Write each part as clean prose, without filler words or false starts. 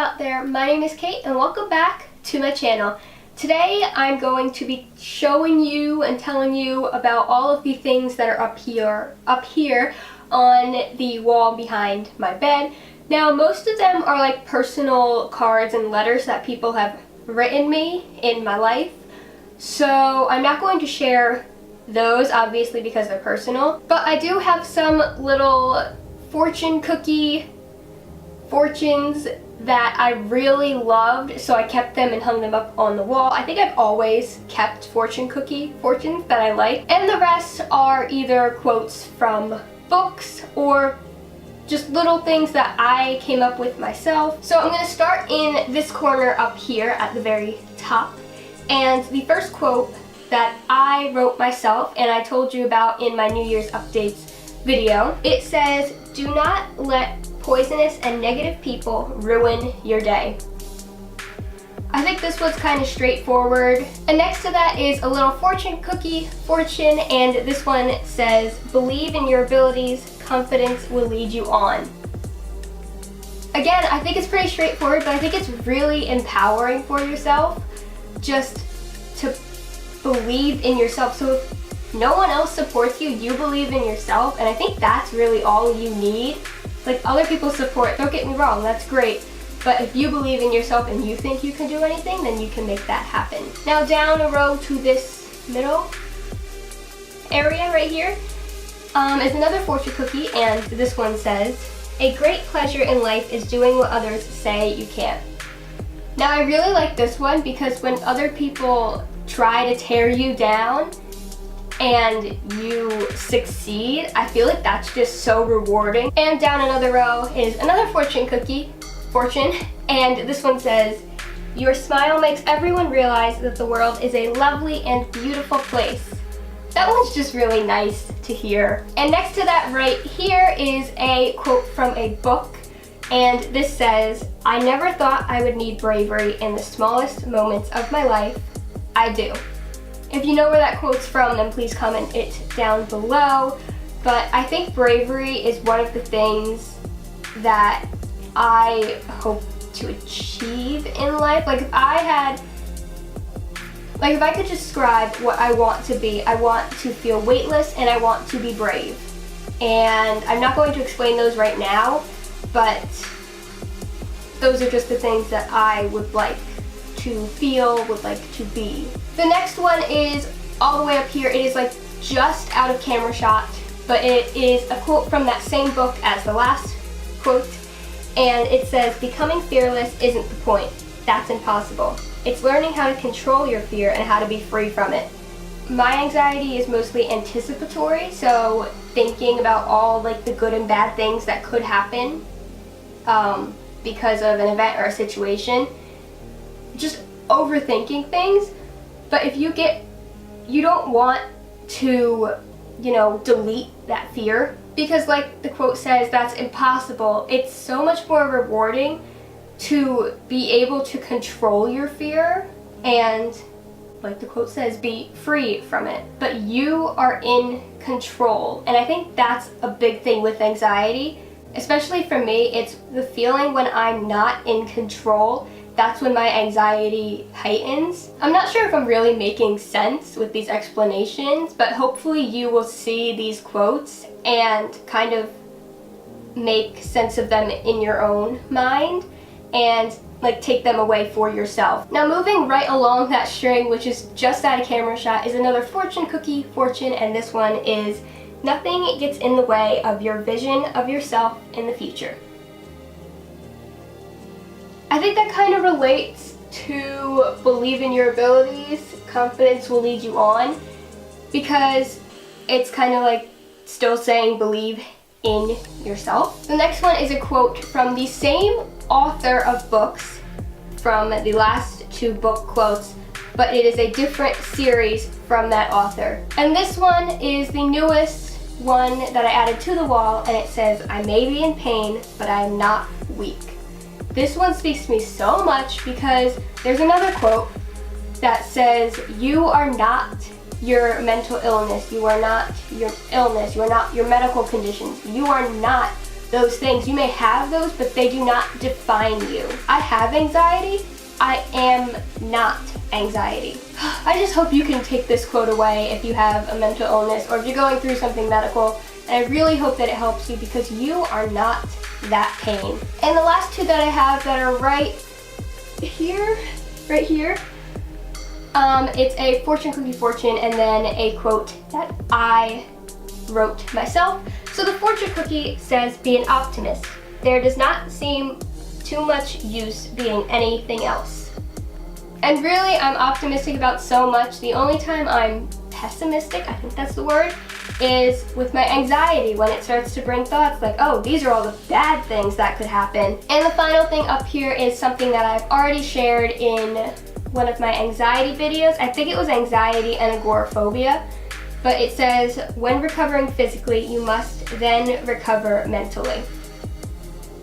out there, my name is Caitt and welcome back to my channel. Today I'm going to be showing you and telling you about all of the things that are up here on the wall behind my bed. Now most of them are like personal cards and letters that people have written me in my life. So I'm not going to share those obviously because they're personal, but I do have some little fortune cookie fortunes that I really loved, so I kept them and hung them up on the wall. I think I've always kept fortune cookie fortunes that I like, and the rest are either quotes from books or just little things that I came up with myself. So I'm going to start in this corner up here at the very top, and the first quote that I wrote myself and I told you about in my New Year's updates video, it says, "Do not let poisonous and negative people ruin your day." I think this was kind of straightforward. And next to that is a little fortune cookie fortune, and this one says, "Believe in your abilities, confidence will lead you on." Again, I think it's pretty straightforward, but I think it's really empowering for yourself just to believe in yourself. So if no one else supports you, you believe in yourself, and I think that's really all you need. Like, other people's support, don't get me wrong, that's great, but if you believe in yourself and you think you can do anything, then you can make that happen. Now down a row to this middle area right here is another fortune cookie, and this one says, "A great pleasure in life is doing what others say you can't." Now I really like this one because when other people try to tear you down and you succeed, I feel like that's just so rewarding. And down another row is another fortune cookie fortune, and this one says, "Your smile makes everyone realize that the world is a lovely and beautiful place." That one's just really nice to hear. And next to that right here is a quote from a book, and this says, "I never thought I would need bravery in the smallest moments of my life. I do." If you know where that quote's from, then please comment it down below. But I think bravery is one of the things that I hope to achieve in life. Like if I could describe what I want to be, I want to feel weightless and I want to be brave. And I'm not going to explain those right now, but those are just the things that I would like to feel, would like to be. The next one is all the way up here. It is like just out of camera shot, but it is a quote from that same book as the last quote, and it says, "Becoming fearless isn't the point. That's impossible. It's learning how to control your fear and how to be free from it." My anxiety is mostly anticipatory, so thinking about all like the good and bad things that could happen because of an event or a situation, just overthinking things. But if you don't want to, delete that fear, because like the quote says, that's impossible. It's so much more rewarding to be able to control your fear and, like the quote says, be free from it. But you are in control, and I think that's a big thing with anxiety. Especially for me, it's the feeling when I'm not in control. That's when my anxiety heightens. I'm not sure if I'm really making sense with these explanations, but hopefully you will see these quotes and kind of make sense of them in your own mind and like take them away for yourself. Now moving right along that string, which is just out of camera shot, is another fortune cookie fortune, and this one is, "Nothing gets in the way of your vision of yourself in the future." I think that kind of relates to believe in your abilities, confidence will lead you on, because it's kind of like still saying believe in yourself. The next one is a quote from the same author of books from the last two book quotes, but it is a different series from that author. And this one is the newest one that I added to the wall, and it says, "I may be in pain, but I am not weak." This one speaks to me so much because there's another quote that says, "You are not your mental illness, you are not your illness, you are not your medical conditions, you are not those things. You may have those, but they do not define you. I have anxiety. I am not anxiety. I just hope you can take this quote away if you have a mental illness or if you're going through something medical. And I really hope that it helps you, because you are not that pain. And the last two that I have that are right here, it's a fortune cookie fortune and then a quote that I wrote myself. So the fortune cookie says, be an optimist. There does not seem too much use being anything else. And really, I'm optimistic about so much. The only time I'm pessimistic, I think that's the word, is with my anxiety, when it starts to bring thoughts like, oh, these are all the bad things that could happen. And the final thing up here is something that I've already shared in one of my anxiety videos. I think it was anxiety and agoraphobia, but it says, when recovering physically, you must then recover mentally.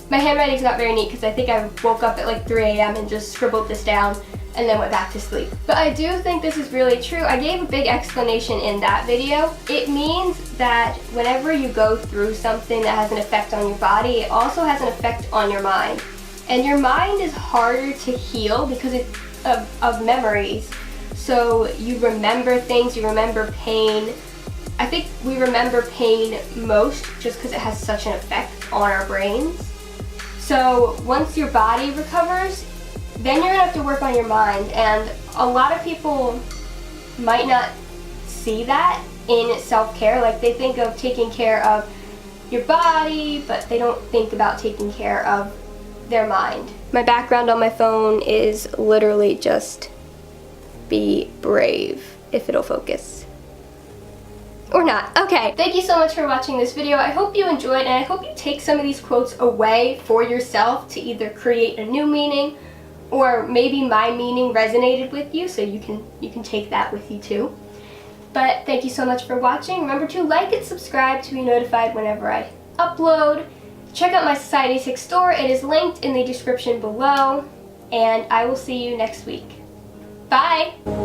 My handwriting's not very neat because I think I woke up at like 3 a.m. and just scribbled this down and then went back to sleep. But I do think this is really true. I gave a big explanation in that video. It means that whenever you go through something that has an effect on your body, it also has an effect on your mind. And your mind is harder to heal because it's of memories. So you remember things, you remember pain. I think we remember pain most just because it has such an effect on our brains. So once your body recovers, then you're gonna have to work on your mind. And a lot of people might not see that in self-care. Like, they think of taking care of your body, but they don't think about taking care of their mind. My background on my phone is literally just be brave, if it'll focus. Or not. Okay, thank you so much for watching this video. I hope you enjoyed, and I hope you take some of these quotes away for yourself to either create a new meaning, or maybe my meaning resonated with you, so you can take that with you too. But thank you so much for watching. Remember to like and subscribe to be notified whenever I upload. Check out my Society 6 store. It is linked in the description below, and I will see you next week. Bye!